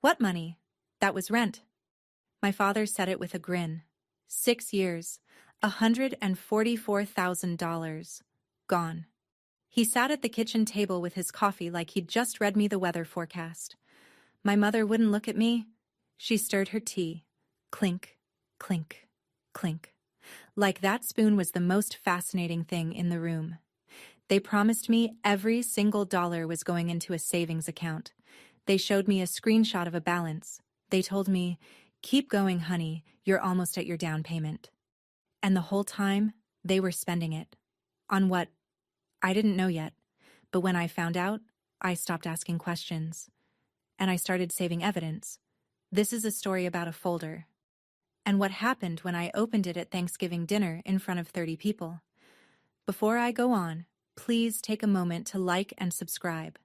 What money? That was rent. My father said it with a grin. 6 years, $144,000. Gone. He sat at the kitchen table with his coffee like he'd just read me the weather forecast. My mother wouldn't look at me. She stirred her tea. Clink, clink, clink. Like that spoon was the most fascinating thing in the room. They promised me every single dollar was going into a savings account. They showed me a screenshot of a balance. They told me, "Keep going, honey, you're almost at your down payment." And the whole time, they were spending it. On what? I didn't know yet. But when I found out, I stopped asking questions. And I started saving evidence. This is a story about a folder. And what happened when I opened it at Thanksgiving dinner in front of 30 people. Before I go on, please take a moment to like and subscribe.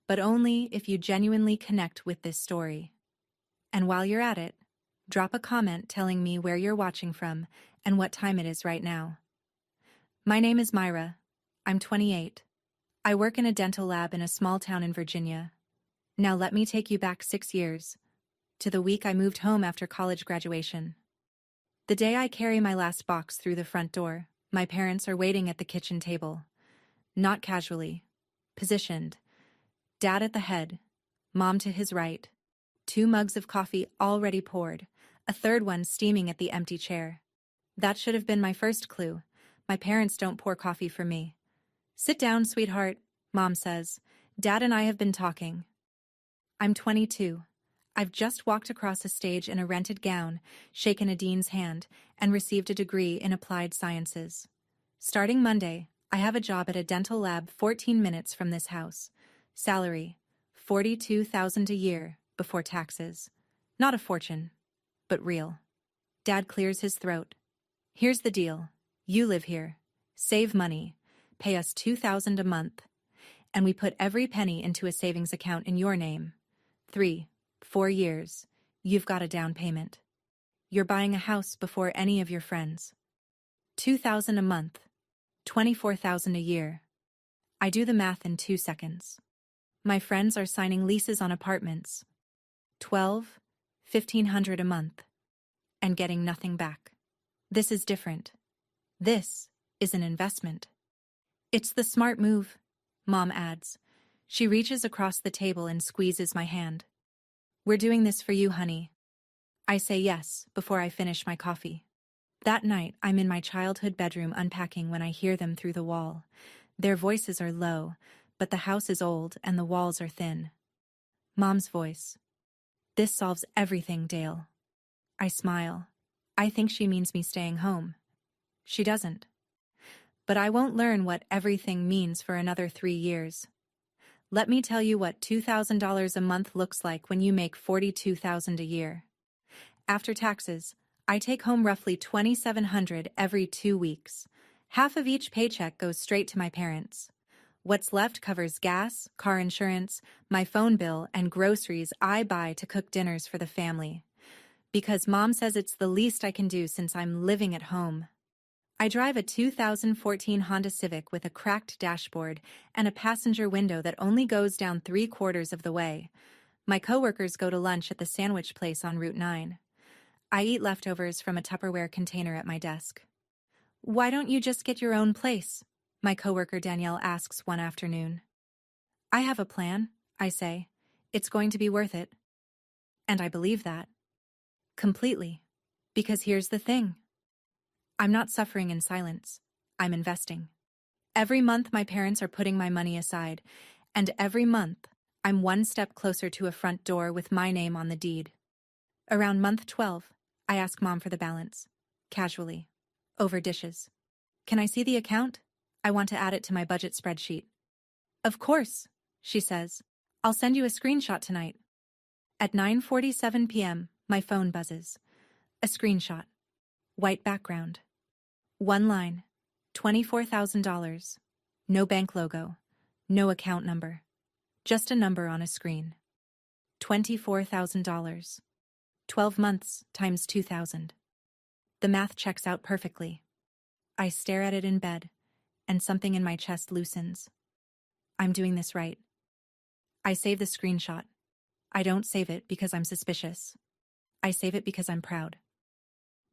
But only if you genuinely connect with this story. And while you're at it, drop a comment telling me where you're watching from and what time it is right now. My name is Myra. I'm 28. I work in a dental lab in a small town in Virginia. Now let me take you back 6 years, to the week I moved home after college graduation. The day I carry my last box through the front door, my parents are waiting at the kitchen table. Not casually. Positioned. Dad at the head, Mom to his right. 2 mugs of coffee already poured, a third one steaming at the empty chair. That should have been my first clue. My parents don't pour coffee for me. "Sit down, sweetheart," Mom says. "Dad and I have been talking." I'm 22. I've just walked across a stage in a rented gown, shaken a dean's hand, and received a degree in applied sciences. Starting Monday, I have a job at a dental lab 14 minutes from this house. Salary, $42,000 a year before taxes. Not a fortune, but real. Dad clears his throat. "Here's the deal. You live here. Save money. Pay us $2,000 a month. And we put every penny into a savings account in your name. 3-4 years. You've got a down payment. You're buying a house before any of your friends. $2,000 a month. $24,000 a year. I do the math in 2 seconds. My friends are signing leases on apartments. $1,500 a month. And getting nothing back. This is different. This is an investment." "It's the smart move," Mom adds. She reaches across the table and squeezes my hand. "We're doing this for you, honey." I say yes before I finish my coffee. That night, I'm in my childhood bedroom unpacking when I hear them through the wall. Their voices are low, but the house is old and the walls are thin. Mom's voice. "This solves everything, Dale." I smile. I think she means me staying home. She doesn't. But I won't learn what everything means for another 3 years. Let me tell you what $2,000 a month looks like when you make $42,000 a year. After taxes, I take home roughly $2,700 every 2 weeks. Half of each paycheck goes straight to my parents. What's left covers gas, car insurance, my phone bill, and groceries I buy to cook dinners for the family. Because Mom says it's the least I can do since I'm living at home. I drive a 2014 Honda Civic with a cracked dashboard and a passenger window that only goes down 3/4 of the way. My coworkers go to lunch at the sandwich place on Route 9. I eat leftovers from a Tupperware container at my desk. "Why don't you just get your own place?" my coworker Danielle asks one afternoon. "I have a plan," I say. "It's going to be worth it." And I believe that. Completely. Because here's the thing. I'm not suffering in silence. I'm investing. Every month my parents are putting my money aside, and every month I'm one step closer to a front door with my name on the deed. Around month 12, I ask Mom for the balance. Casually. Over dishes. "Can I see the account? I want to add it to my budget spreadsheet." "Of course," she says. "I'll send you a screenshot tonight." At 9:47 p.m., my phone buzzes. A screenshot. White background. One line. $24,000. No bank logo. No account number. Just a number on a screen. $24,000. 12 months times 2,000. The math checks out perfectly. I stare at it in bed, and something in my chest loosens. I'm doing this right. I save the screenshot. I don't save it because I'm suspicious. I save it because I'm proud.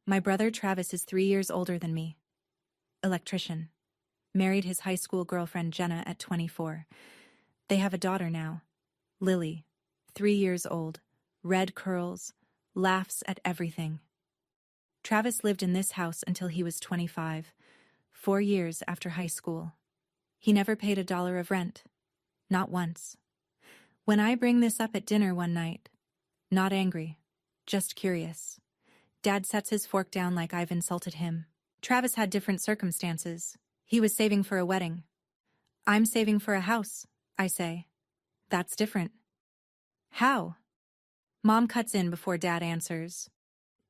My brother Travis is 3 years older than me. Electrician. Married his high school girlfriend Jenna at 24. They have a daughter now, Lily, 3 years old, red curls, laughs at everything. Travis lived in this house until he was 25, 4 years after high school. He never paid $1 of rent. Not once. When I bring this up at dinner one night, not angry, just curious, Dad sets his fork down like I've insulted him. Travis had different circumstances. He was saving for a wedding. I'm saving for a house, I say. That's different. How? Mom cuts in before Dad answers.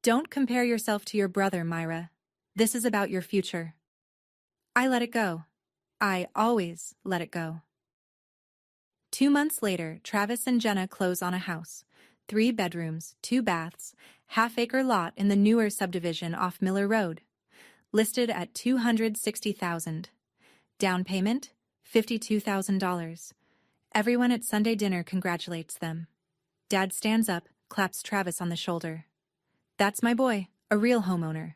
Don't compare yourself to your brother, Myra. This is about your future. I let it go. I always let it go. 2 months later, Travis and Jenna close on a house. 3 bedrooms, 2 baths, half-acre lot in the newer subdivision off Miller Road. Listed at $260,000. Down payment, $52,000. Everyone at Sunday dinner congratulates them. Dad stands up, claps Travis on the shoulder. That's my boy, a real homeowner.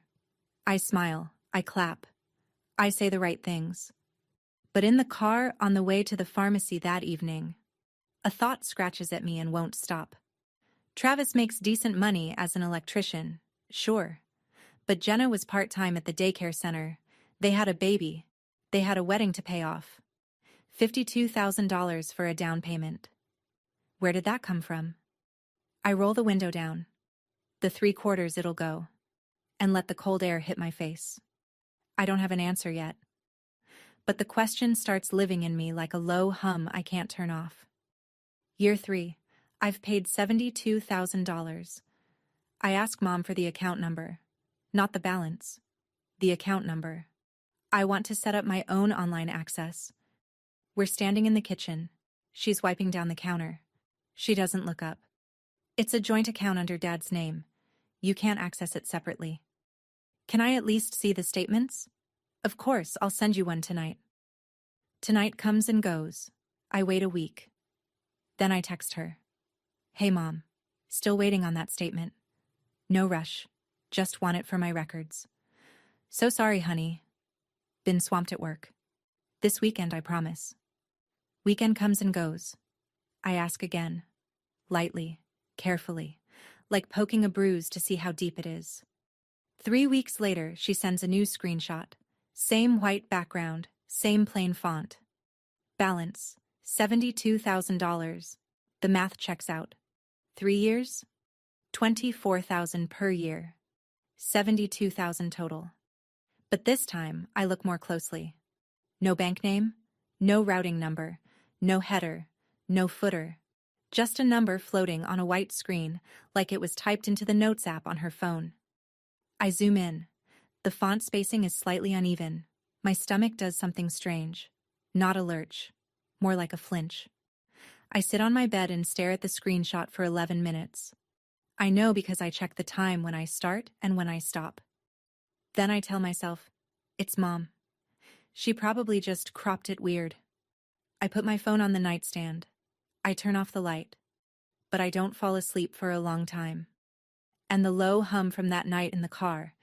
I smile, I clap. I say the right things. But in the car on the way to the pharmacy that evening, a thought scratches at me and won't stop. Travis makes decent money as an electrician, sure. But Jenna was part-time at the daycare center. They had a baby. They had a wedding to pay off. $52,000 for a down payment. Where did that come from? I roll the window down. The 3/4 it'll go. And let the cold air hit my face. I don't have an answer yet. But the question starts living in me like a low hum I can't turn off. Year 3. I've paid $72,000. I ask Mom for the account number. Not the balance. The account number. I want to set up my own online access. We're standing in the kitchen. She's wiping down the counter. She doesn't look up. It's a joint account under Dad's name. You can't access it separately. Can I at least see the statements? Of course, I'll send you one tonight. Tonight comes and goes. I wait a week. Then I text her. Hey, Mom. Still waiting on that statement. No rush. Just want it for my records. So sorry, honey. Been swamped at work. This weekend, I promise. Weekend comes and goes. I ask again. Lightly, carefully, like poking a bruise to see how deep it is. 3 weeks later, she sends a new screenshot. Same white background, same plain font. Balance, $72,000. The math checks out. 3 years? $24,000 per year. $72,000 total. But this time, I look more closely. No bank name, no routing number, no header, no footer. Just a number floating on a white screen, like it was typed into the Notes app on her phone. I zoom in. The font spacing is slightly uneven. My stomach does something strange. Not a lurch. More like a flinch. I sit on my bed and stare at the screenshot for 11 minutes. I know because I check the time when I start and when I stop. Then I tell myself, it's Mom. She probably just cropped it weird. I put my phone on the nightstand. I turn off the light. But I don't fall asleep for a long time. And the low hum from that night in the car,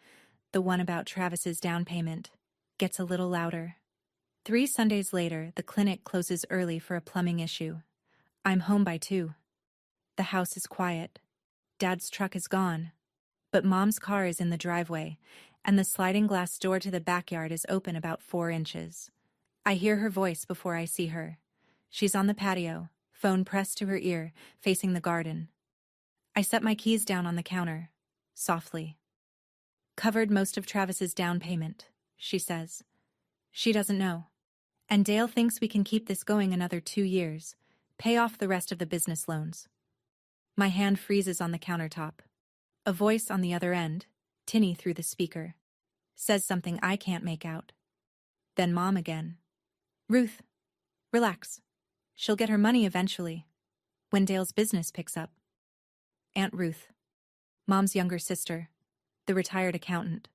the one about Travis's down payment, gets a little louder. 3 Sundays later, the clinic closes early for a plumbing issue. I'm home by 2. The house is quiet. Dad's truck is gone. But Mom's car is in the driveway, and the sliding glass door to the backyard is open about 4 inches. I hear her voice before I see her. She's on the patio, phone pressed to her ear, facing the garden. I set my keys down on the counter, softly. Covered most of Travis's down payment, she says. She doesn't know. And Dale thinks we can keep this going another 2 years, pay off the rest of the business loans. My hand freezes on the countertop. A voice on the other end, tinny through the speaker, says something I can't make out. Then Mom again. Ruth, relax. She'll get her money eventually, when Dale's business picks up. Aunt Ruth, Mom's younger sister, the retired accountant.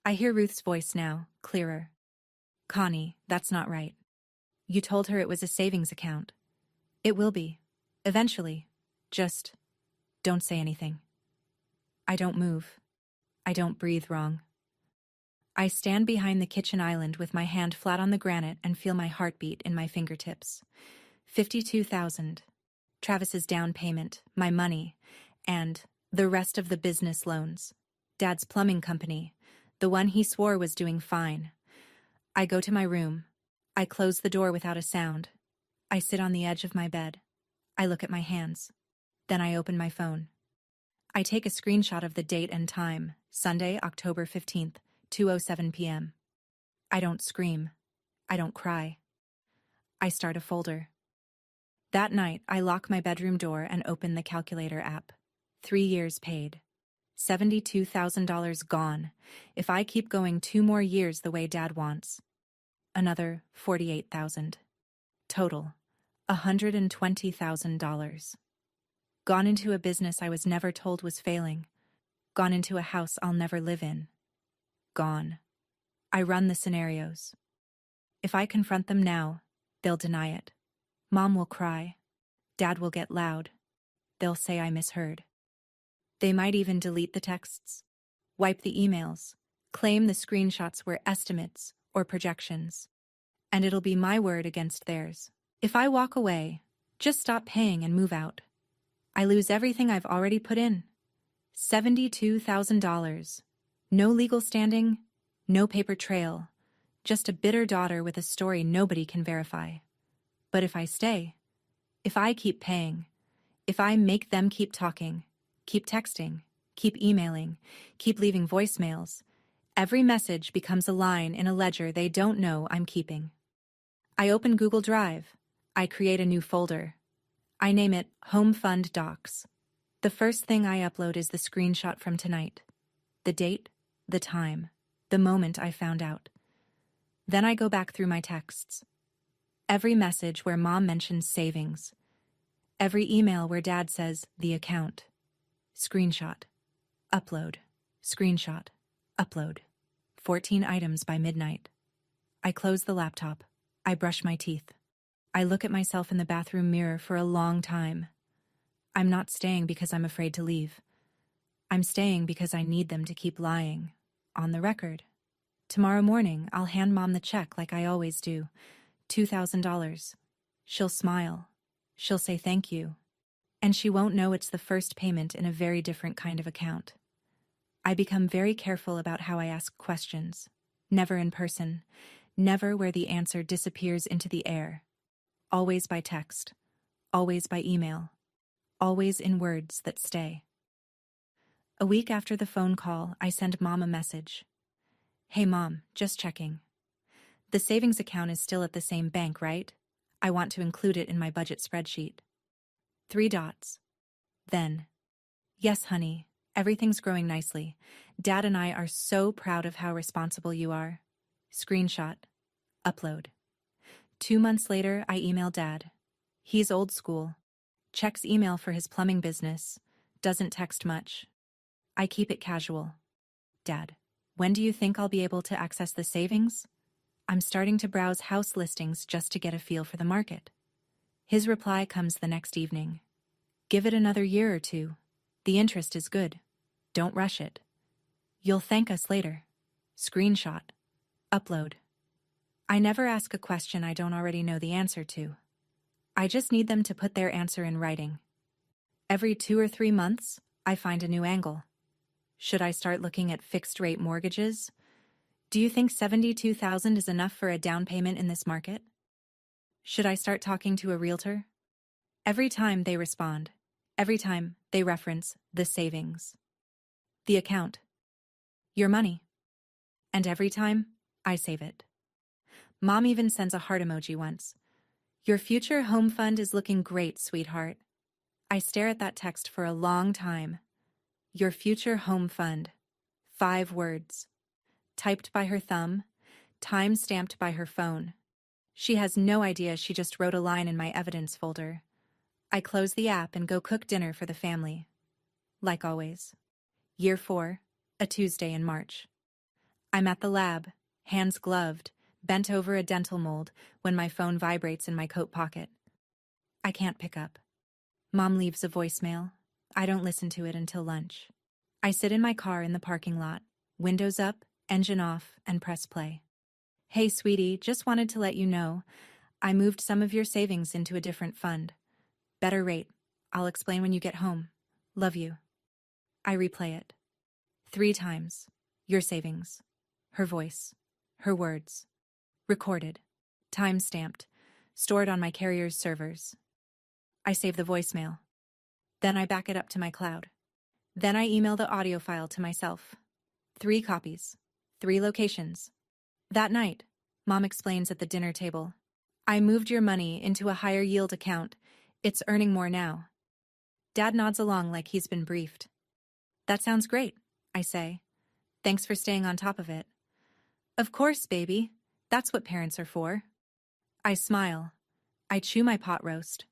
I hear Ruth's voice now, clearer. Connie, that's not right. You told her it was a savings account. It will be, eventually, Just don't say anything. I don't move. I don't breathe wrong. I stand behind the kitchen island with my hand flat on the granite and feel my heartbeat in my fingertips. 52,000. Travis's down payment, my money, and the rest of the business loans. Dad's plumbing company, the one he swore was doing fine. I go to my room. I close the door without a sound. I sit on the edge of my bed. I look at my hands. Then I open my phone. I take a screenshot of the date and time, Sunday, October 15th, 2:07 p.m. I don't scream. I don't cry. I start a folder. That night, I lock my bedroom door and open the calculator app. 3 years paid. $72,000 gone. If I keep going 2 more years the way Dad wants. Another $48,000. Total, $120,000. Gone into a business I was never told was failing. Gone into a house I'll never live in. Gone. I run the scenarios. If I confront them now, they'll deny it. Mom will cry. Dad will get loud. They'll say I misheard. They might even delete the texts, wipe the emails, claim the screenshots were estimates or projections. And it'll be my word against theirs. If I walk away, just stop paying and move out. I lose everything I've already put in. $72,000. No legal standing, no paper trail, just a bitter daughter with a story nobody can verify. But if I stay, if I keep paying, if I make them keep talking, keep texting, keep emailing, keep leaving voicemails, every message becomes a line in a ledger they don't know I'm keeping. I open Google Drive. I create a new folder. I name it Home Fund Docs. The first thing I upload is the screenshot from tonight. The date, the time, the moment I found out. Then I go back through my texts. Every message where Mom mentions savings. Every email where Dad says, the account. Screenshot. Upload. Screenshot. Upload. 14 items by midnight. I close the laptop. I brush my teeth. I look at myself in the bathroom mirror for a long time. I'm not staying because I'm afraid to leave. I'm staying because I need them to keep lying. On the record. Tomorrow morning, I'll hand Mom the check like I always do. $2,000. She'll smile. She'll say thank you. And she won't know it's the first payment in a very different kind of account. I become very careful about how I ask questions. Never in person. Never where the answer disappears into the air. Always by text. Always by email. Always in words that stay. A week after the phone call, I send Mom a message. Hey Mom, just checking. The savings account is still at the same bank, right? I want to include it in my budget spreadsheet. 3 dots. Then, yes, honey, everything's growing nicely. Dad and I are so proud of how responsible you are. Screenshot. Upload. 2 months later, I email Dad. He's old school. Checks email for his plumbing business. Doesn't text much. I keep it casual. Dad, when do you think I'll be able to access the savings? I'm starting to browse house listings just to get a feel for the market. His reply comes the next evening. Give it another year or 2. The interest is good. Don't rush it. You'll thank us later. Screenshot. Upload. I never ask a question I don't already know the answer to. I just need them to put their answer in writing. Every 2 or 3 months, I find a new angle. Should I start looking at fixed-rate mortgages? Do you think $72,000 is enough for a down payment in this market? Should I start talking to a realtor? Every time they respond. Every time they reference the savings. The account. Your money. And every time, I save it. Mom even sends a heart emoji once. Your future home fund is looking great, sweetheart. I stare at that text for a long time. Your future home fund. 5 words. Typed by her thumb, time-stamped by her phone. She has no idea she just wrote a line in my evidence folder. I close the app and go cook dinner for the family. Like always. Year 4, a Tuesday in March. I'm at the lab, hands gloved, bent over a dental mold when my phone vibrates in my coat pocket. I can't pick up. Mom leaves a voicemail. I don't listen to it until lunch. I sit in my car in the parking lot, windows up, engine off, and press play. Hey, sweetie, just wanted to let you know, I moved some of your savings into a different fund. Better rate. I'll explain when you get home. Love you. I replay it. 3 times. Your savings. Her voice. Her words. Recorded. Time-stamped. Stored on my carrier's servers. I save the voicemail. Then I back it up to my cloud. Then I email the audio file to myself. 3 copies. 3 locations. That night, Mom explains at the dinner table. I moved your money into a higher yield account. It's earning more now. Dad nods along like he's been briefed. That sounds great, I say. Thanks for staying on top of it. Of course, baby. That's what parents are for. I smile. I chew my pot roast.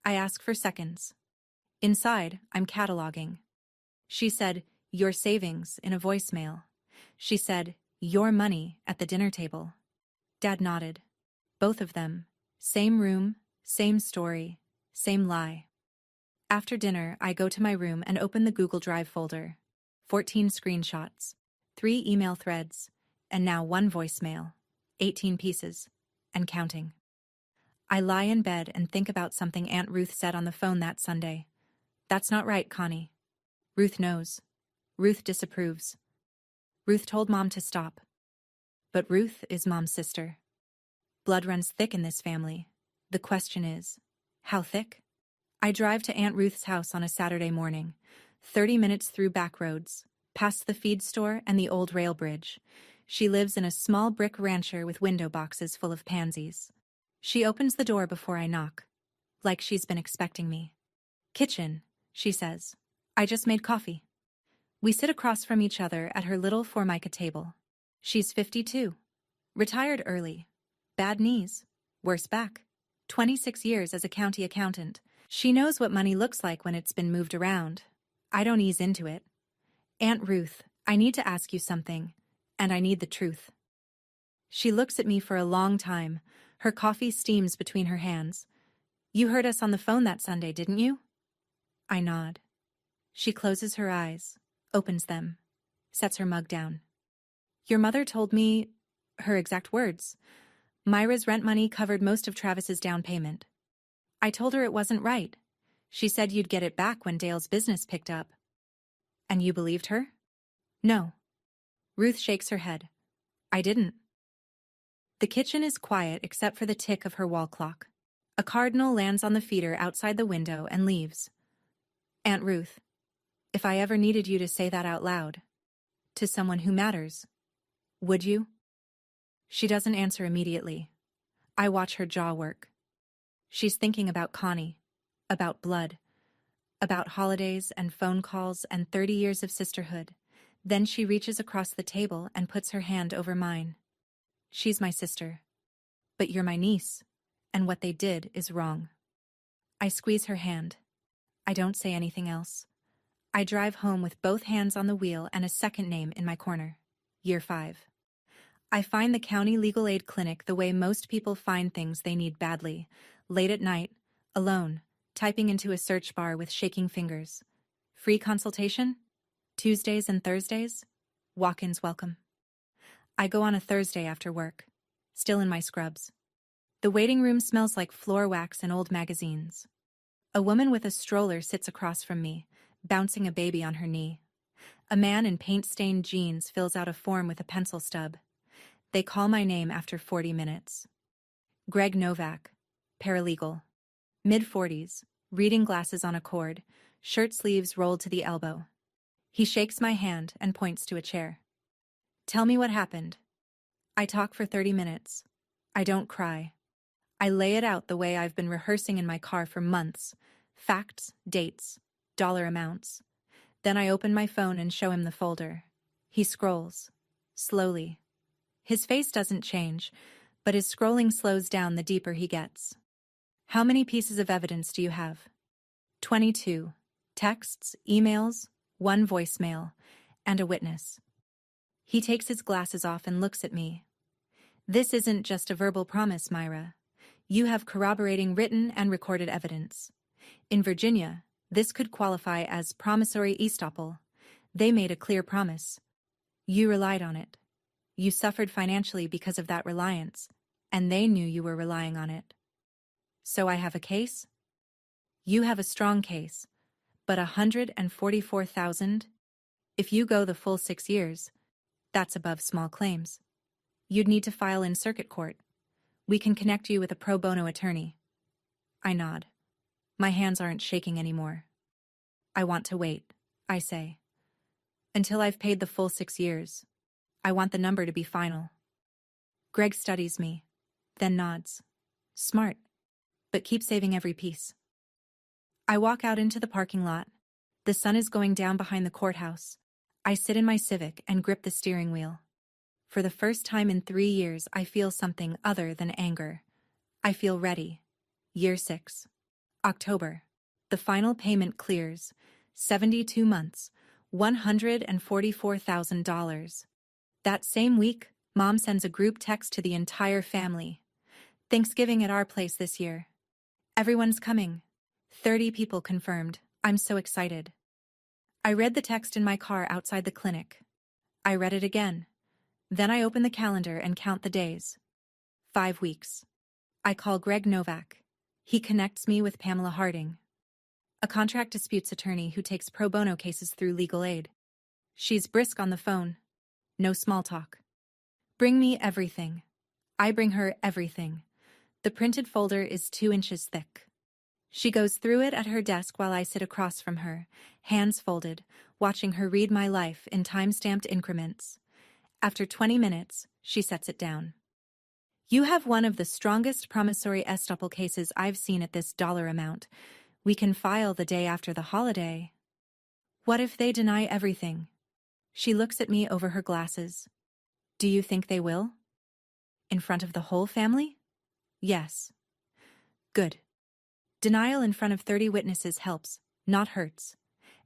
I ask for seconds. Inside, I'm cataloging. She said, your savings in a voicemail. She said, your money at the dinner table. Dad nodded. Both of them. Same room, same story, same lie. After dinner, I go to my room and open the Google Drive folder. 14 screenshots, 3 email threads, and now 1 voicemail. 18 pieces, and counting. I lie in bed and think about something Aunt Ruth said on the phone that Sunday. That's not right, Connie. Ruth knows. Ruth disapproves. Ruth told Mom to stop. But Ruth is Mom's sister. Blood runs thick in this family. The question is, how thick? I drive to Aunt Ruth's house on a Saturday morning, 30 minutes through back roads, past the feed store and the old rail bridge. She lives in a small brick rancher with window boxes full of pansies. She opens the door before I knock, like she's been expecting me. Kitchen, she says. I just made coffee. We sit across from each other at her little Formica table. She's 52. Retired early. Bad knees. Worse back. 26 years as a county accountant. She knows what money looks like when it's been moved around. I don't ease into it. Aunt Ruth, I need to ask you something, and I need the truth. She looks at me for a long time. Her coffee steams between her hands. You heard us on the phone that Sunday, didn't you? I nod. She closes her eyes, opens them, sets her mug down. Your mother told me, her exact words, Myra's rent money covered most of Travis's down payment. I told her it wasn't right. She said you'd get it back when Dale's business picked up. And you believed her? No. Ruth shakes her head. I didn't. The kitchen is quiet except for the tick of her wall clock. A cardinal lands on the feeder outside the window and leaves. Aunt Ruth, if I ever needed you to say that out loud, to someone who matters, would you? She doesn't answer immediately. I watch her jaw work. She's thinking about Connie, about blood, about holidays and phone calls and 30 years of sisterhood. Then she reaches across the table and puts her hand over mine. She's my sister. But you're my niece, and what they did is wrong. I squeeze her hand. I don't say anything else. I drive home with both hands on the wheel and a second name in my corner. Year 5. I find the county legal aid clinic the way most people find things they need badly, late at night, alone, typing into a search bar with shaking fingers. Free consultation? Tuesdays and Thursdays? Walk-ins welcome. I go on a Thursday after work, still in my scrubs. The waiting room smells like floor wax and old magazines. A woman with a stroller sits across from me, bouncing a baby on her knee. A man in paint-stained jeans fills out a form with a pencil stub. They call my name after 40 minutes. Greg Novak, paralegal. Mid-40s, reading glasses on a cord, shirt sleeves rolled to the elbow. He shakes my hand and points to a chair. Tell me what happened. I talk for 30 minutes. I don't cry. I lay it out the way I've been rehearsing in my car for months. Facts, dates, dollar amounts. Then I open my phone and show him the folder. He scrolls. Slowly. His face doesn't change, but his scrolling slows down the deeper he gets. How many pieces of evidence do you have? 22. Texts, emails, 1 voicemail, and a witness. He takes his glasses off and looks at me. This isn't just a verbal promise, Myra. You have corroborating written and recorded evidence. In Virginia, this could qualify as promissory estoppel. They made a clear promise. You relied on it. You suffered financially because of that reliance, and they knew you were relying on it. So I have a case? You have a strong case, but $144,000? If you go the full 6 years, that's above small claims. You'd need to file in circuit court. We can connect you with a pro bono attorney. I nod. My hands aren't shaking anymore. I want to wait, I say. Until I've paid the full 6 years. I want the number to be final. Greg studies me, then nods. Smart, but keep saving every piece. I walk out into the parking lot. The sun is going down behind the courthouse. I sit in my Civic and grip the steering wheel. For the first time in 3 years, I feel something other than anger. I feel ready. Year 6. October. The final payment clears. 72 months. $144,000. That same week, Mom sends a group text to the entire family. Thanksgiving at our place this year. Everyone's coming. 30 people confirmed. I'm so excited. I read the text in my car outside the clinic. I read it again. Then I open the calendar and count the days. 5 weeks. I call Greg Novak. He connects me with Pamela Harding, a contract disputes attorney who takes pro bono cases through legal aid. She's brisk on the phone. No small talk. Bring me everything. I bring her everything. The printed folder is 2 inches thick. She goes through it at her desk while I sit across from her, hands folded, watching her read my life in time-stamped increments. After 20 minutes, she sets it down. You have one of the strongest promissory estoppel cases I've seen at this dollar amount. We can file the day after the holiday. What if they deny everything? She looks at me over her glasses. Do you think they will? In front of the whole family? Yes. Good. Denial in front of 30 witnesses helps, not hurts.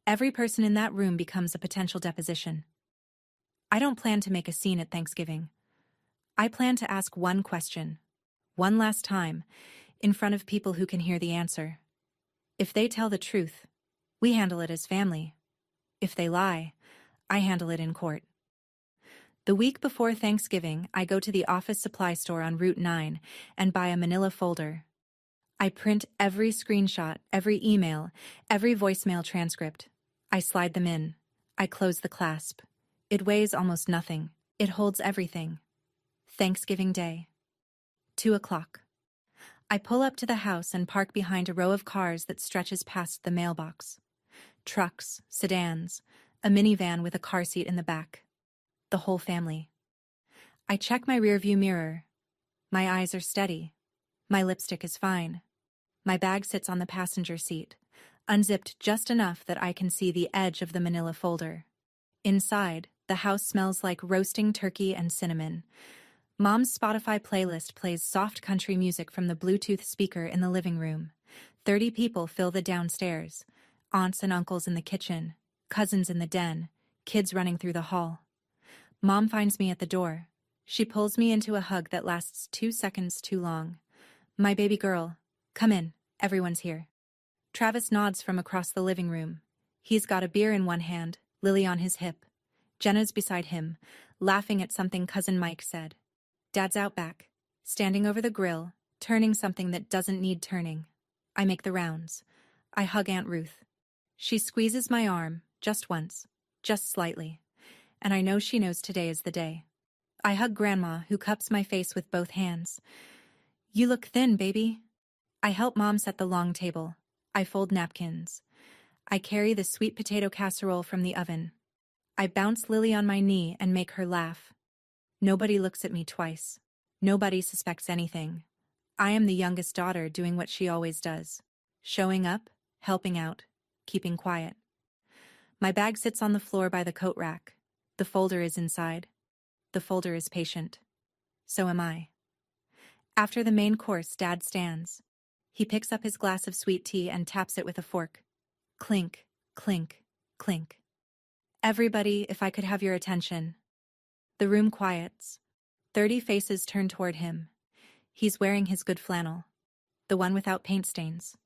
Every person in that room becomes a potential deposition. I don't plan to make a scene at Thanksgiving. I plan to ask one question, one last time, in front of people who can hear the answer. If they tell the truth, we handle it as family. If they lie, I handle it in court. The week before Thanksgiving, I go to the office supply store on Route 9 and buy a manila folder. I print every screenshot, every email, every voicemail transcript. I slide them in. I close the clasp. It weighs almost nothing. It holds everything. Thanksgiving Day. 2 o'clock. I pull up to the house and park behind a row of cars that stretches past the mailbox. Trucks, sedans, a minivan with a car seat in the back. The whole family. I check my rearview mirror. My eyes are steady. My lipstick is fine. My bag sits on the passenger seat, unzipped just enough that I can see the edge of the manila folder. Inside, the house smells like roasting turkey and cinnamon. Mom's Spotify playlist plays soft country music from the Bluetooth speaker in the living room. 30 people fill the downstairs. Aunts and uncles in the kitchen, cousins in the den, kids running through the hall. Mom finds me at the door. She pulls me into a hug that lasts 2 seconds too long. My baby girl, come in, everyone's here. Travis nods from across the living room. He's got a beer in one hand, Lily on his hip. Jenna's beside him, laughing at something Cousin Mike said. Dad's out back, standing over the grill, turning something that doesn't need turning. I make the rounds. I hug Aunt Ruth. She squeezes my arm, just once, just slightly. And I know she knows today is the day. I hug Grandma, who cups my face with both hands. You look thin, baby. I help Mom set the long table. I fold napkins. I carry the sweet potato casserole from the oven. I bounce Lily on my knee and make her laugh. Nobody looks at me twice. Nobody suspects anything. I am the youngest daughter doing what she always does. Showing up, helping out, keeping quiet. My bag sits on the floor by the coat rack. The folder is inside. The folder is patient. So am I. After the main course, Dad stands. He picks up his glass of sweet tea and taps it with a fork. Clink, clink, clink. Everybody, if I could have your attention. The room quiets. 30 faces turn toward him. He's wearing his good flannel. The one without paint stains.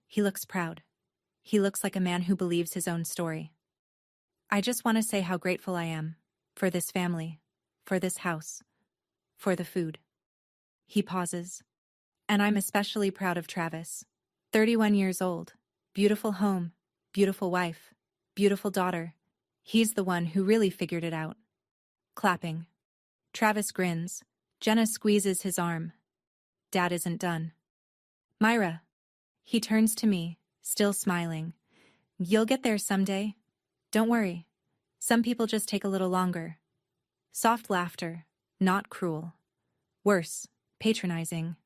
He looks proud. He looks like a man who believes his own story. I just want to say how grateful I am for this family, for this house, for the food. He pauses. And I'm especially proud of Travis. 31 years old, beautiful home, beautiful wife, beautiful daughter. He's the one who really figured it out. Clapping. Travis grins. Jenna squeezes his arm. Dad isn't done. Myra. He turns to me, still smiling. You'll get there someday. Don't worry. Some people just take a little longer. Soft laughter, not cruel. Worse, patronizing.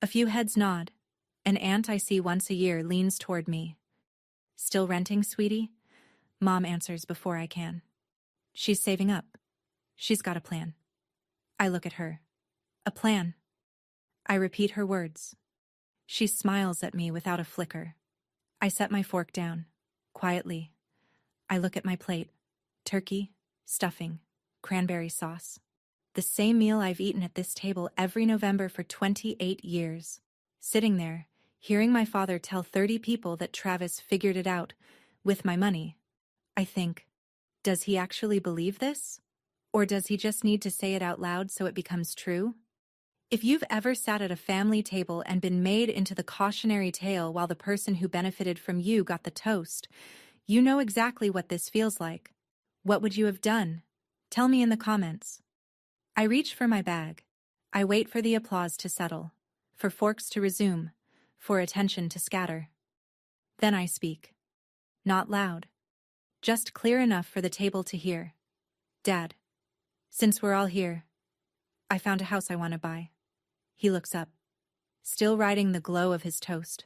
A few heads nod. An aunt I see once a year leans toward me. Still renting, sweetie? Mom answers before I can. She's saving up. She's got a plan. I look at her. A plan. I repeat her words. She smiles at me without a flicker. I set my fork down, quietly. I look at my plate. Turkey, stuffing, cranberry sauce. The same meal I've eaten at this table every November for 28 years. Sitting there, hearing my father tell 30 people that Travis figured it out with my money, I think, does he actually believe this? Or does he just need to say it out loud so it becomes true? If you've ever sat at a family table and been made into the cautionary tale while the person who benefited from you got the toast, you know exactly what this feels like. What would you have done? Tell me in the comments. I reach for my bag. I wait for the applause to settle, for forks to resume, for attention to scatter. Then I speak. Not loud. Just clear enough for the table to hear. Dad, since we're all here, I found a house I want to buy. He looks up, still riding the glow of his toast.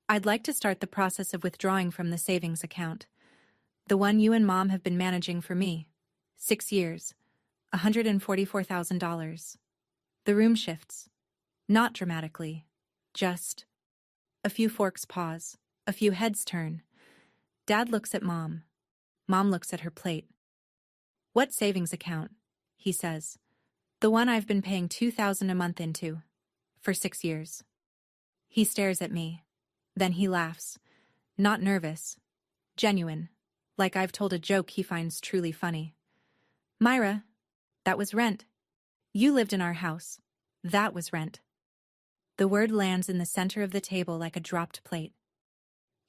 I'd like to start the process of withdrawing from the savings account. The one you and Mom have been managing for me. 6 years. $144,000. The room shifts. Not dramatically. Just. A few forks pause. A few heads turn. Dad looks at Mom. Mom looks at her plate. What savings account? He says. The one I've been paying $2,000 a month into. For 6 years. He stares at me. Then he laughs. Not nervous. Genuine. Like I've told a joke he finds truly funny. Myra, that was rent. You lived in our house. That was rent. The word lands in the center of the table like a dropped plate.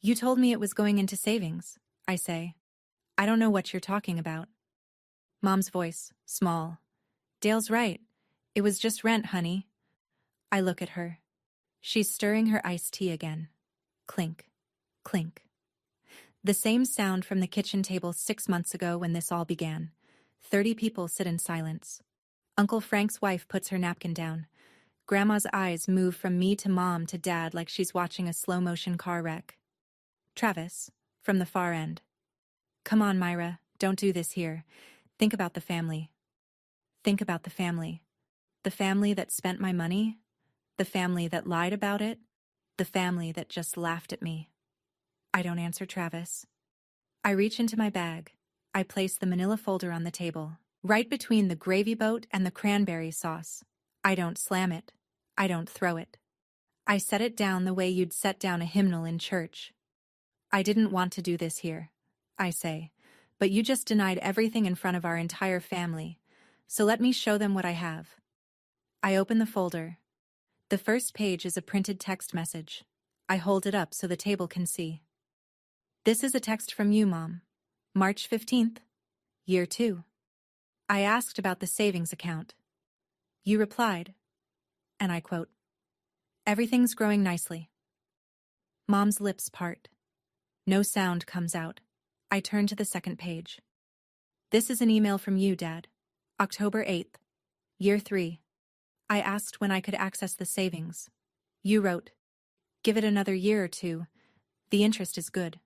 You told me it was going into savings, I say. I don't know what you're talking about. Mom's voice, small. Dale's right. It was just rent, honey. I look at her. She's stirring her iced tea again. Clink, clink. The same sound from the kitchen table 6 months ago when this all began. 30 people sit in silence. Uncle Frank's wife puts her napkin down. Grandma's eyes move from me to Mom to Dad like she's watching a slow-motion car wreck. Travis, from the far end. Come on, Myra, don't do this here. Think about the family. Think about the family. The family that spent my money. The family that lied about it. The family that just laughed at me. I don't answer Travis. I reach into my bag. I place the manila folder on the table, right between the gravy boat and the cranberry sauce. I don't slam it. I don't throw it. I set it down the way you'd set down a hymnal in church. I didn't want to do this here, I say, but you just denied everything in front of our entire family, so let me show them what I have. I open the folder. The first page is a printed text message. I hold it up so the table can see. This is a text from you, Mom. March 15th, year 2. I asked about the savings account. You replied, and I quote, "Everything's growing nicely." Mom's lips part. No sound comes out. I turn to the second page. This is an email from you, Dad. October 8th, year 3. I asked when I could access the savings. You wrote, "Give it another year or 2. The interest is good."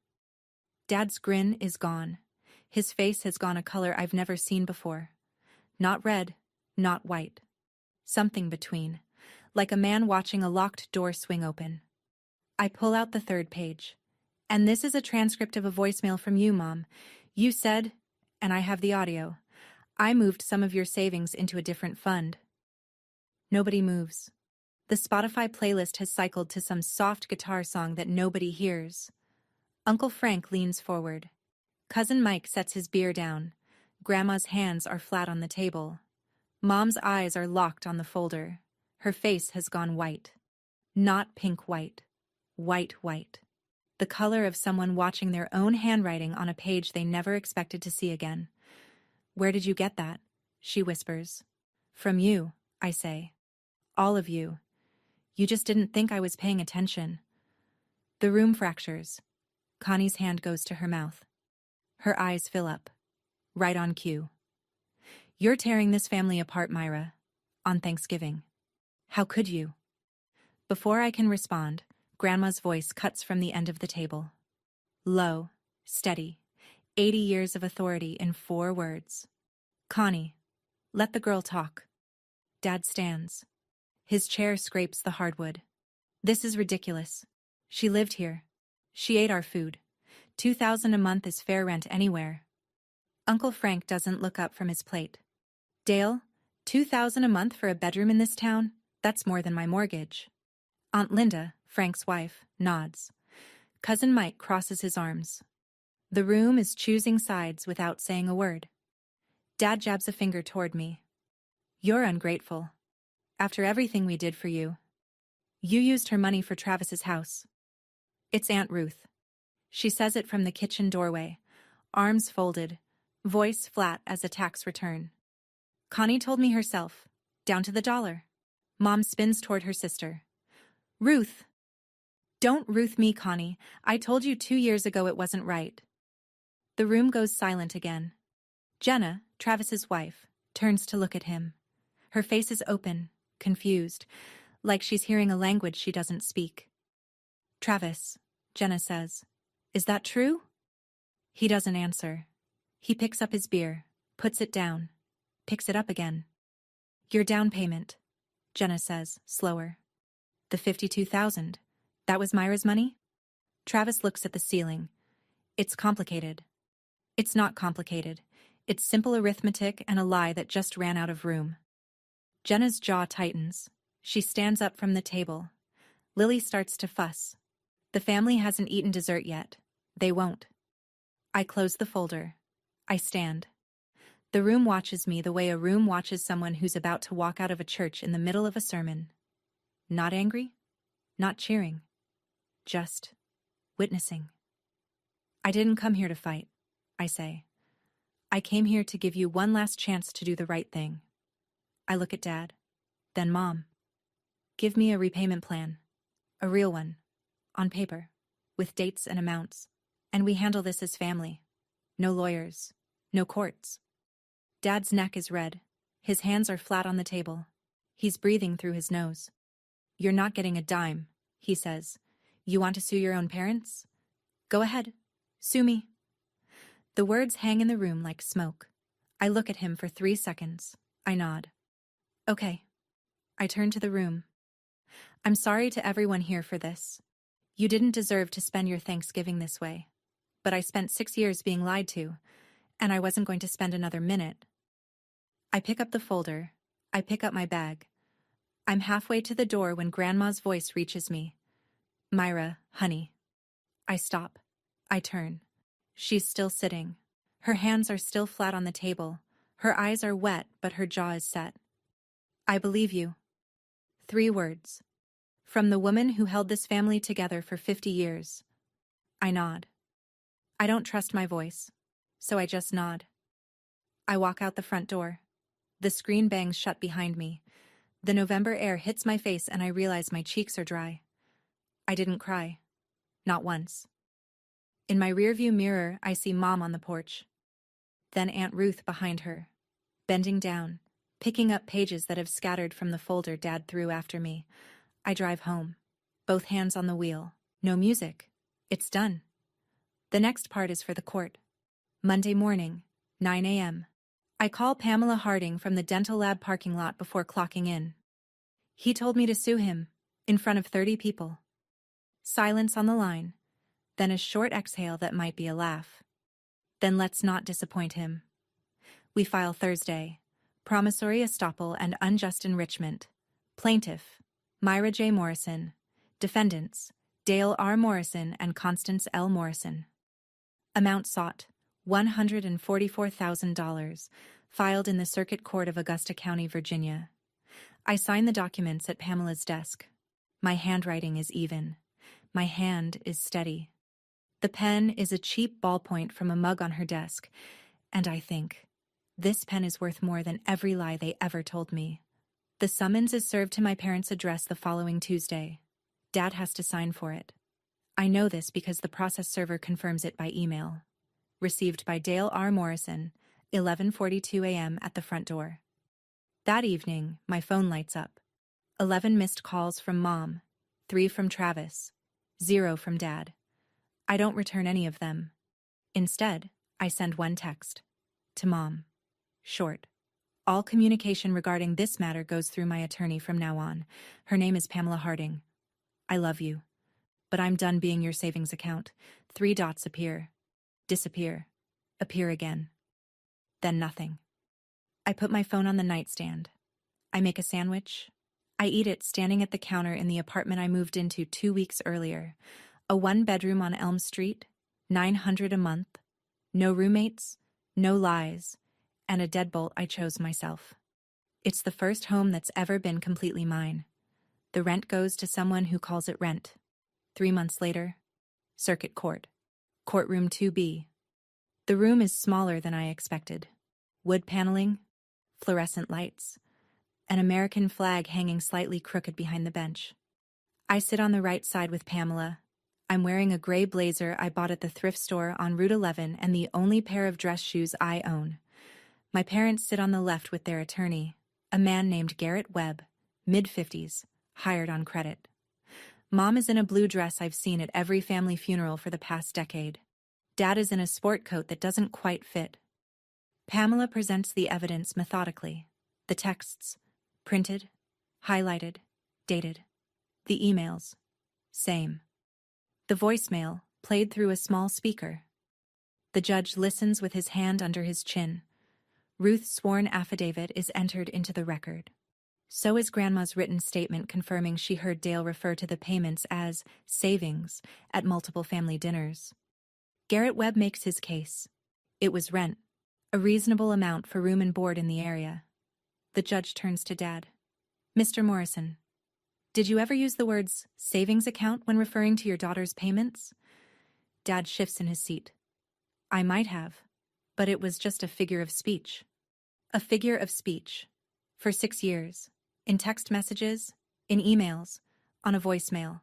Dad's grin is gone. His face has gone a color I've never seen before. Not red, not white. Something between, like a man watching a locked door swing open. I pull out the third page. And this is a transcript of a voicemail from you, Mom. You said, and I have the audio, I moved some of your savings into a different fund. Nobody moves. The Spotify playlist has cycled to some soft guitar song that nobody hears. Uncle Frank leans forward. Cousin Mike sets his beer down. Grandma's hands are flat on the table. Mom's eyes are locked on the folder. Her face has gone white. Not pink white. White white. The color of someone watching their own handwriting on a page they never expected to see again. "Where did you get that?" she whispers. "From you," I say. "All of you. You just didn't think I was paying attention." The room fractures. Connie's hand goes to her mouth. Her eyes fill up. Right on cue. "You're tearing this family apart, Myra. On Thanksgiving. How could you?" Before I can respond, Grandma's voice cuts from the end of the table. Low, steady, 80 years of authority in 4 words. "Connie, let the girl talk." Dad stands. His chair scrapes the hardwood. "This is ridiculous. She lived here. She ate our food. $2,000 a month is fair rent anywhere." Uncle Frank doesn't look up from his plate. "Dale, $2,000 a month for a bedroom in this town? That's more than my mortgage." Aunt Linda, Frank's wife, nods. Cousin Mike crosses his arms. The room is choosing sides without saying a word. Dad jabs a finger toward me. "You're ungrateful. After everything we did for you. You used her money for Travis's house." It's Aunt Ruth. She says it from the kitchen doorway, arms folded, voice flat as a tax return. "Connie told me herself, down to the dollar." Mom spins toward her sister. "Ruth!" "Don't Ruth me, Connie. I told you 2 years ago it wasn't right." The room goes silent again. Jenna, Travis's wife, turns to look at him. Her face is open, confused, like she's hearing a language she doesn't speak. "Travis," Jenna says, "is that true?" He doesn't answer. He picks up his beer, puts it down, picks it up again. "Your down payment," Jenna says, slower. "The $52,000. That was Myra's money?" Travis looks at the ceiling. "It's complicated." It's not complicated. It's simple arithmetic and a lie that just ran out of room. Jenna's jaw tightens. She stands up from the table. Lily starts to fuss. The family hasn't eaten dessert yet. They won't. I close the folder. I stand. The room watches me the way a room watches someone who's about to walk out of a church in the middle of a sermon. Not angry, not cheering, just witnessing. "I didn't come here to fight," I say. "I came here to give you one last chance to do the right thing." I look at Dad, then Mom. "Give me a repayment plan, a real one, on paper, with dates and amounts, and we handle this as family. No lawyers, no courts." Dad's neck is red. His hands are flat on the table. He's breathing through his nose. "You're not getting a dime," he says. "You want to sue your own parents? Go ahead. Sue me." The words hang in the room like smoke. I look at him for 3 seconds. I nod. "Okay." I turn to the room. "I'm sorry to everyone here for this. You didn't deserve to spend your Thanksgiving this way. But I spent 6 years being lied to, and I wasn't going to spend another minute." I pick up the folder. I pick up my bag. I'm halfway to the door when Grandma's voice reaches me. "Myra, honey." I stop. I turn. She's still sitting. Her hands are still flat on the table. Her eyes are wet, but her jaw is set. "I believe you." 3 words. From the woman who held this family together for 50 years. I nod. I don't trust my voice, so I just nod. I walk out the front door. The screen bangs shut behind me. The November air hits my face and I realize my cheeks are dry. I didn't cry. Not once. In my rearview mirror, I see Mom on the porch. Then Aunt Ruth behind her, bending down, picking up pages that have scattered from the folder Dad threw after me. I drive home, both hands on the wheel. No music. It's done. The next part is for the court. Monday morning, 9 a.m. I call Pamela Harding from the dental lab parking lot before clocking in. He told me to sue him, in front of 30 people. Silence on the line, then a short exhale that might be a laugh. Then let's not disappoint him. We file Thursday. Promissory estoppel and unjust enrichment. Plaintiff, Myra J. Morrison. Defendants: Dale R. Morrison and Constance L. Morrison. Amount sought: $144,000. Filed in the Circuit Court of Augusta County, Virginia. I sign the documents at Pamela's desk. My handwriting is even. My hand is steady. The pen is a cheap ballpoint from a mug on her desk, and I think, this pen is worth more than every lie they ever told me. The summons is served to my parents' address the following Tuesday. Dad has to sign for it. I know this because the process server confirms it by email. Received by Dale R. Morrison, 11:42 a.m. at the front door. That evening, my phone lights up. 11 missed calls from Mom, 3 from Travis, 0 from Dad. I don't return any of them. Instead, I send one text. To Mom. Short. All communication regarding this matter goes through my attorney from now on. Her name is Pamela Harding. I love you. But I'm done being your savings account. 3 dots appear. Disappear. Appear again. Then nothing. I put my phone on the nightstand. I make a sandwich. I eat it standing at the counter in the apartment I moved into 2 weeks earlier. A 1-bedroom on Elm Street, $900 a month, no roommates, no lies, and a deadbolt I chose myself. It's the first home that's ever been completely mine. The rent goes to someone who calls it rent. 3 months later, Circuit Court. Courtroom 2B. The room is smaller than I expected. Wood paneling, fluorescent lights, an American flag hanging slightly crooked behind the bench. I sit on the right side with Pamela. I'm wearing a gray blazer I bought at the thrift store on Route 11 and the only pair of dress shoes I own. My parents sit on the left with their attorney, a man named Garrett Webb, mid-50s, hired on credit. Mom is in a blue dress I've seen at every family funeral for the past decade. Dad is in a sport coat that doesn't quite fit. Pamela presents the evidence methodically. The texts, printed, highlighted, dated. The emails, same. The voicemail, played through a small speaker. The judge listens with his hand under his chin. Ruth's sworn affidavit is entered into the record. So is Grandma's written statement confirming she heard Dale refer to the payments as savings at multiple family dinners. Garrett Webb makes his case. It was rent, a reasonable amount for room and board in the area. The judge turns to Dad. Mr. Morrison, did you ever use the words savings account when referring to your daughter's payments? Dad shifts in his seat. I might have, but it was just a figure of speech. A figure of speech. For 6 years. In text messages, in emails, on a voicemail.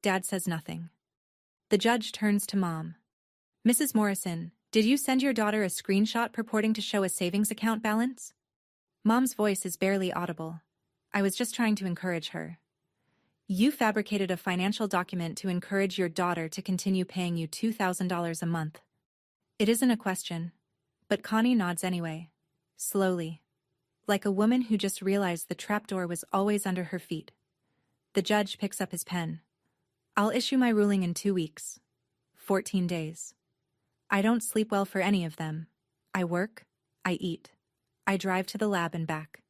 Dad says nothing. The judge turns to Mom. Mrs. Morrison, did you send your daughter a screenshot purporting to show a savings account balance? Mom's voice is barely audible. I was just trying to encourage her. You fabricated a financial document to encourage your daughter to continue paying you $2,000 a month. It isn't a question, but Connie nods anyway, slowly, like a woman who just realized the trapdoor was always under her feet. The judge picks up his pen. I'll issue my ruling in 2 weeks. 14 days. I don't sleep well for any of them. I work, I eat. I drive to the lab and back.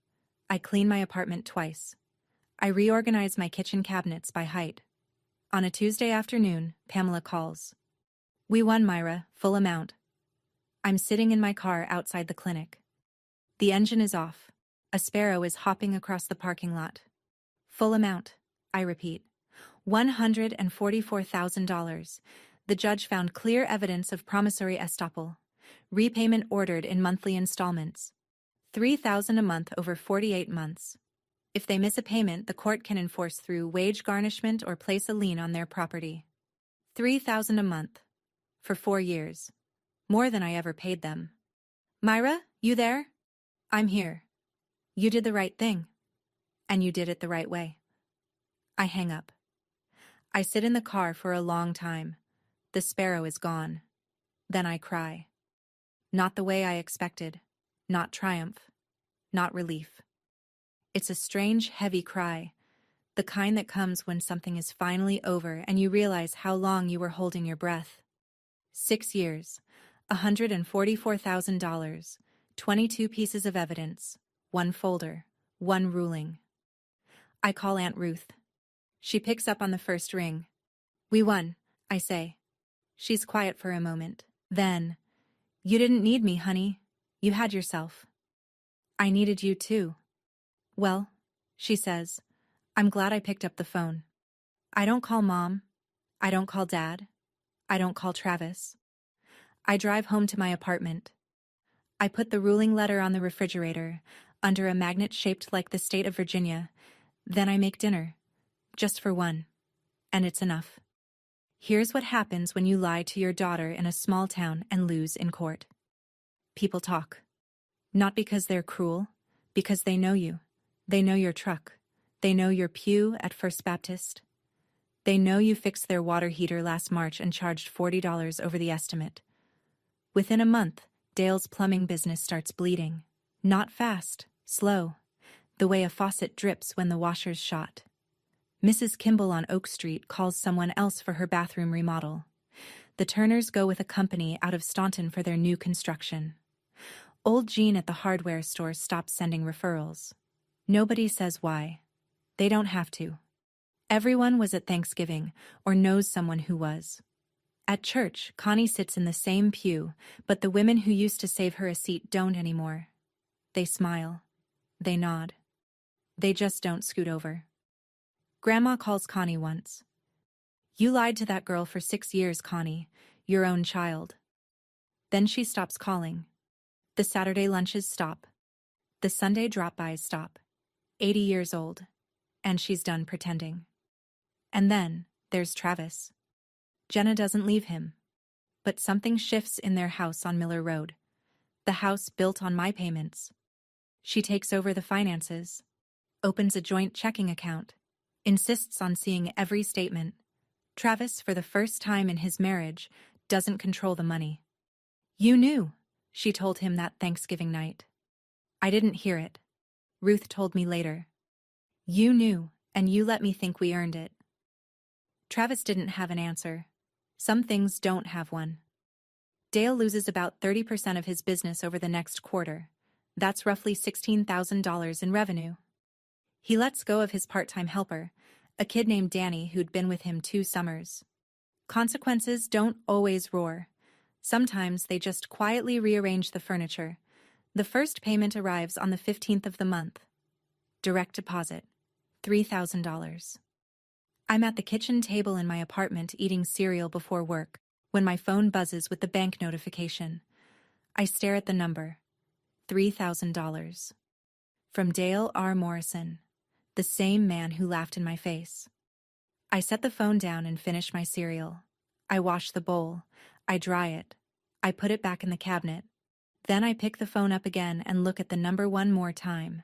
I clean my apartment twice. I reorganize my kitchen cabinets by height. On a Tuesday afternoon, Pamela calls. We won, Myra, full amount. I'm sitting in my car outside the clinic. The engine is off. A sparrow is hopping across the parking lot. Full amount, I repeat. $144,000. The judge found clear evidence of promissory estoppel. Repayment ordered in monthly installments. $3,000 a month over 48 months. If they miss a payment, the court can enforce through wage garnishment or place a lien on their property. $3,000 a month. For 4 years. More than I ever paid them. Myra, you there? I'm here. You did the right thing. And you did it the right way. I hang up. I sit in the car for a long time. The sparrow is gone. Then I cry. Not the way I expected. Not triumph. Not relief. It's a strange, heavy cry. The kind that comes when something is finally over and you realize how long you were holding your breath. 6 years. $144,000. 22 pieces of evidence. 1 folder. 1 ruling. I call Aunt Ruth. She picks up on the first ring. We won, I say. She's quiet for a moment. Then, you didn't need me, honey. You had yourself. I needed you too. Well, she says, I'm glad I picked up the phone. I don't call Mom. I don't call Dad. I don't call Travis. I drive home to my apartment. I put the ruling letter on the refrigerator, under a magnet shaped like the state of Virginia. Then I make dinner. Just for one. And it's enough. Here's what happens when you lie to your daughter in a small town and lose in court. People talk. Not because they're cruel, because they know you. They know your truck. They know your pew at First Baptist. They know you fixed their water heater last March and charged $40 over the estimate. Within a month, Dale's plumbing business starts bleeding. Not fast, slow, the way a faucet drips when the washer's shot. Mrs. Kimball on Oak Street calls someone else for her bathroom remodel. The Turners go with a company out of Staunton for their new construction. Old Jean at the hardware store stops sending referrals. Nobody says why. They don't have to. Everyone was at Thanksgiving or knows someone who was. At church, Connie sits in the same pew, but the women who used to save her a seat don't anymore. They smile. They nod. They just don't scoot over. Grandma calls Connie once. You lied to that girl for 6 years, Connie, your own child. Then she stops calling. The Saturday lunches stop. The Sunday drop-bys stop. 80 years old. And she's done pretending. And then, there's Travis. Jenna doesn't leave him. But something shifts in their house on Miller Road. The house built on my payments. She takes over the finances. Opens a joint checking account. Insists on seeing every statement. Travis, for the first time in his marriage, doesn't control the money. You knew, she told him that Thanksgiving night. I didn't hear it. Ruth told me later. You knew, and you let me think we earned it. Travis didn't have an answer. Some things don't have one. Dale loses about 30% of his business over the next quarter. That's roughly $16,000 in revenue. He lets go of his part-time helper, a kid named Danny who'd been with him 2 summers. Consequences don't always roar. Sometimes they just quietly rearrange the furniture. The first payment arrives on the 15th of the month. Direct deposit, $3,000. I'm at the kitchen table in my apartment eating cereal before work when my phone buzzes with the bank notification. I stare at the number. $3,000. From Dale R. Morrison, the same man who laughed in my face. I set the phone down and finish my cereal. I wash the bowl. I dry it. I put it back in the cabinet. Then I pick the phone up again and look at the number one more time.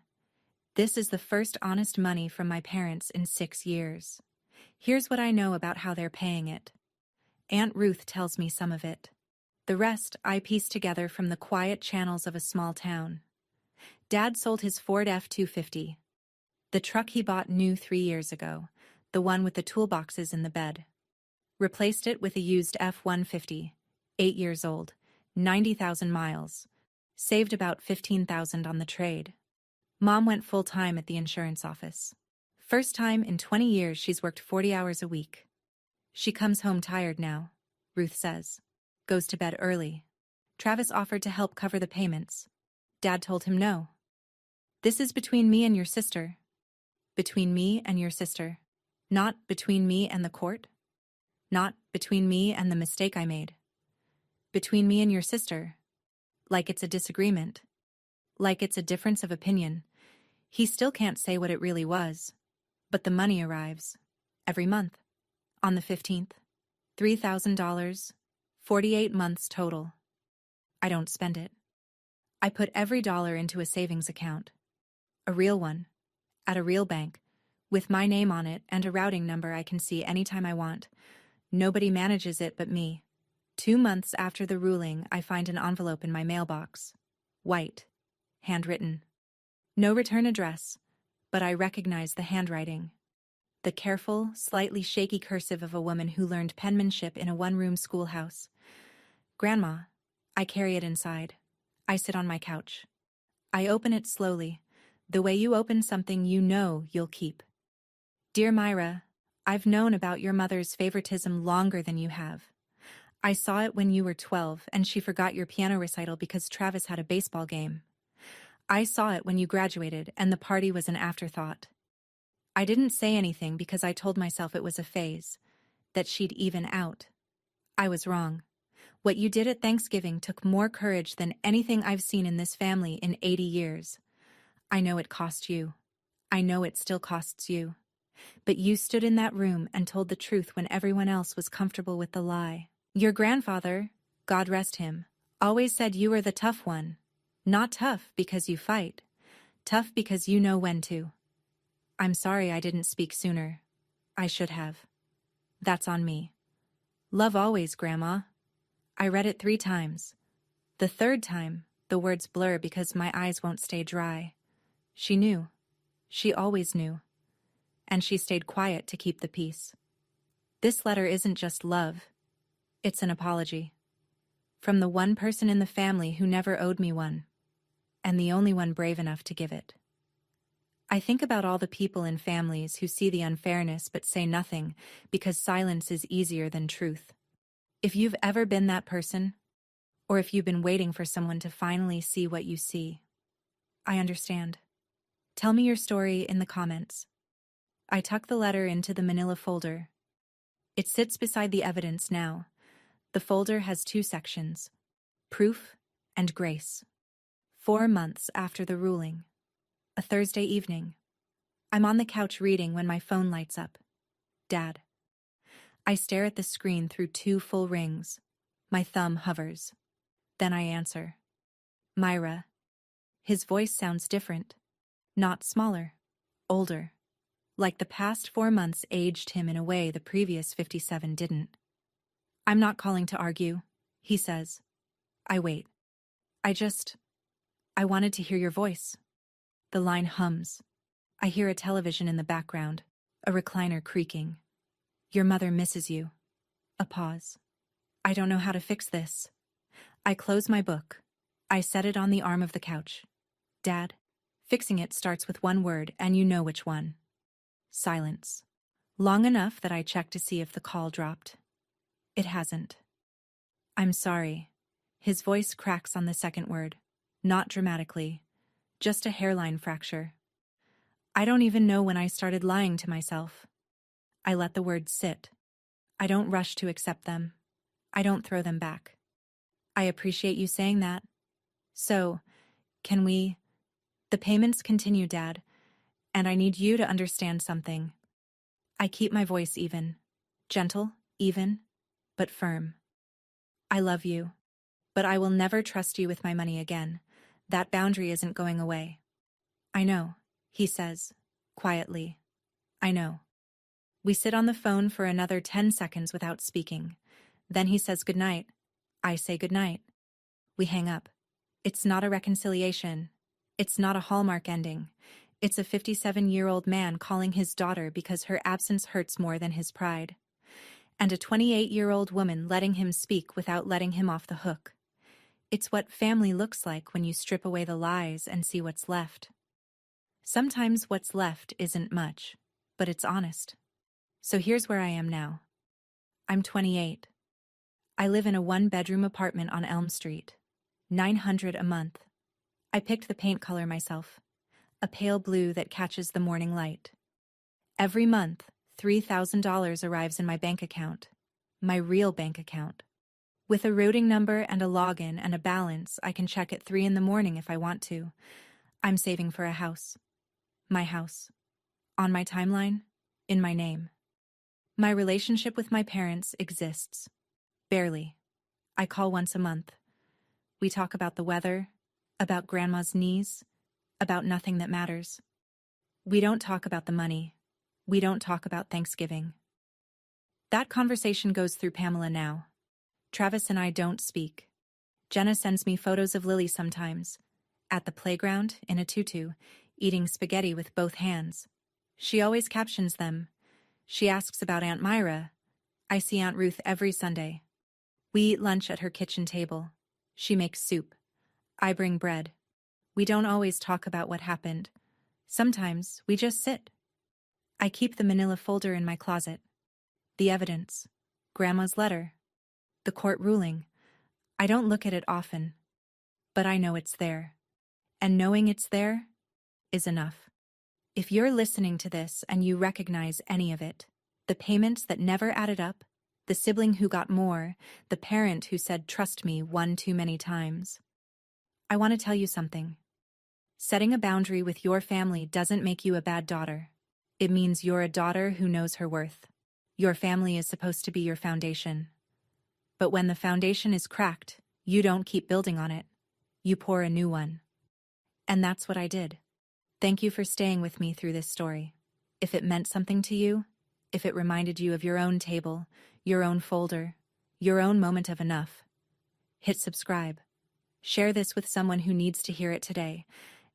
This is the first honest money from my parents in 6 years. Here's what I know about how they're paying it. Aunt Ruth tells me some of it. The rest I piece together from the quiet channels of a small town. Dad sold his Ford F-250. The truck he bought new 3 years ago, the one with the toolboxes in the bed. Replaced it with a used F-150, 8 years old, 90,000 miles. Saved about $15,000 on the trade. Mom went full-time at the insurance office. First time in 20 years she's worked 40 hours a week. She comes home tired now, Ruth says. Goes to bed early. Travis offered to help cover the payments. Dad told him no. This is between me and your sister. Between me and your sister. Not between me and the court. Not between me and the mistake I made. Between me and your sister. Like it's a disagreement. Like it's a difference of opinion. He still can't say what it really was. But the money arrives. Every month. On the 15th. $3,000. 48 months total. I don't spend it. I put every dollar into a savings account. A real one. At a real bank. With my name on it and a routing number I can see anytime I want. Nobody manages it but me. 2 months after the ruling, I find an envelope in my mailbox. White. Handwritten. No return address, but I recognize the handwriting. The careful, slightly shaky cursive of a woman who learned penmanship in a one-room schoolhouse. Grandma. I carry it inside. I sit on my couch. I open it slowly, the way you open something you know you'll keep. Dear Myra, I've known about your mother's favoritism longer than you have. I saw it when you were 12 and she forgot your piano recital because Travis had a baseball game. I saw it when you graduated and the party was an afterthought. I didn't say anything because I told myself it was a phase, that she'd even out. I was wrong. What you did at Thanksgiving took more courage than anything I've seen in this family in 80 years. I know it cost you. I know it still costs you. But you stood in that room and told the truth when everyone else was comfortable with the lie. Your grandfather, God rest him, always said you were the tough one. Not tough because you fight. Tough because you know when to. I'm sorry I didn't speak sooner. I should have. That's on me. Love always, Grandma. I read it 3 times. The 3rd time, the words blur because my eyes won't stay dry. She knew. She always knew. And she stayed quiet to keep the peace. This letter isn't just love. It's an apology. From the one person in the family who never owed me one. And the only one brave enough to give it. I think about all the people in families who see the unfairness but say nothing because silence is easier than truth. If you've ever been that person, or if you've been waiting for someone to finally see what you see, I understand. Tell me your story in the comments. I tuck the letter into the manila folder. It sits beside the evidence now. The folder has 2 sections, proof and grace. 4 months after the ruling. A Thursday evening. I'm on the couch reading when my phone lights up. Dad. I stare at the screen through 2 full rings. My thumb hovers. Then I answer. Myra. His voice sounds different. Not smaller. Older. Like the past 4 months aged him in a way the previous 57 didn't. I'm not calling to argue, he says. I wait. I wanted to hear your voice. The line hums. I hear a television in the background, a recliner creaking. Your mother misses you. A pause. I don't know how to fix this. I close my book. I set it on the arm of the couch. Dad, fixing it starts with 1 word and you know which one. Silence. Long enough that I check to see if the call dropped. It hasn't. I'm sorry. His voice cracks on the 2nd word. Not dramatically. Just a hairline fracture. I don't even know when I started lying to myself. I let the words sit. I don't rush to accept them. I don't throw them back. I appreciate you saying that. So, can we... The payments continue, Dad, and I need you to understand something. I keep my voice even. Gentle, even, but firm. I love you, but I will never trust you with my money again. That boundary isn't going away. I know, he says, quietly. I know. We sit on the phone for another 10 seconds without speaking. Then he says goodnight. I say goodnight. We hang up. It's not a reconciliation. It's not a Hallmark ending. It's a 57-year-old man calling his daughter because her absence hurts more than his pride. And a 28-year-old woman letting him speak without letting him off the hook. It's what family looks like when you strip away the lies and see what's left. Sometimes what's left isn't much, but it's honest. So here's where I am now. I'm 28. I live in a 1-bedroom apartment on Elm Street. $900 a month. I picked the paint color myself. A pale blue that catches the morning light. Every month, $3,000 arrives in my bank account. My real bank account. With a routing number and a login and a balance I can check at 3 in the morning if I want to. I'm saving for a house. My house. On my timeline, in my name. My relationship with my parents exists. Barely. I call once a month. We talk about the weather, about Grandma's knees, about nothing that matters. We don't talk about the money. We don't talk about Thanksgiving. That conversation goes through Pamela now. Travis and I don't speak. Jenna sends me photos of Lily sometimes. At the playground, in a tutu, eating spaghetti with both hands. She always captions them. She asks about Aunt Myra. I see Aunt Ruth every Sunday. We eat lunch at her kitchen table. She makes soup. I bring bread. We don't always talk about what happened. Sometimes we just sit. I keep the manila folder in my closet. The evidence. Grandma's letter. The court ruling. I don't look at it often, but I know it's there. And knowing it's there is enough. If you're listening to this and you recognize any of it, the payments that never added up, the sibling who got more, the parent who said trust me one too many times, I want to tell you something. Setting a boundary with your family doesn't make you a bad daughter. It means you're a daughter who knows her worth. Your family is supposed to be your foundation. But when the foundation is cracked, you don't keep building on it. You pour a new one. And that's what I did. Thank you for staying with me through this story. If it meant something to you, if it reminded you of your own table, your own folder, your own moment of enough, hit subscribe. Share this with someone who needs to hear it today.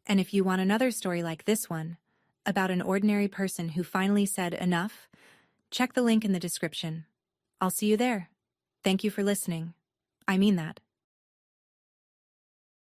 And if you want another story like this one, about an ordinary person who finally said enough, check the link in the description. I'll see you there. Thank you for listening. I mean that.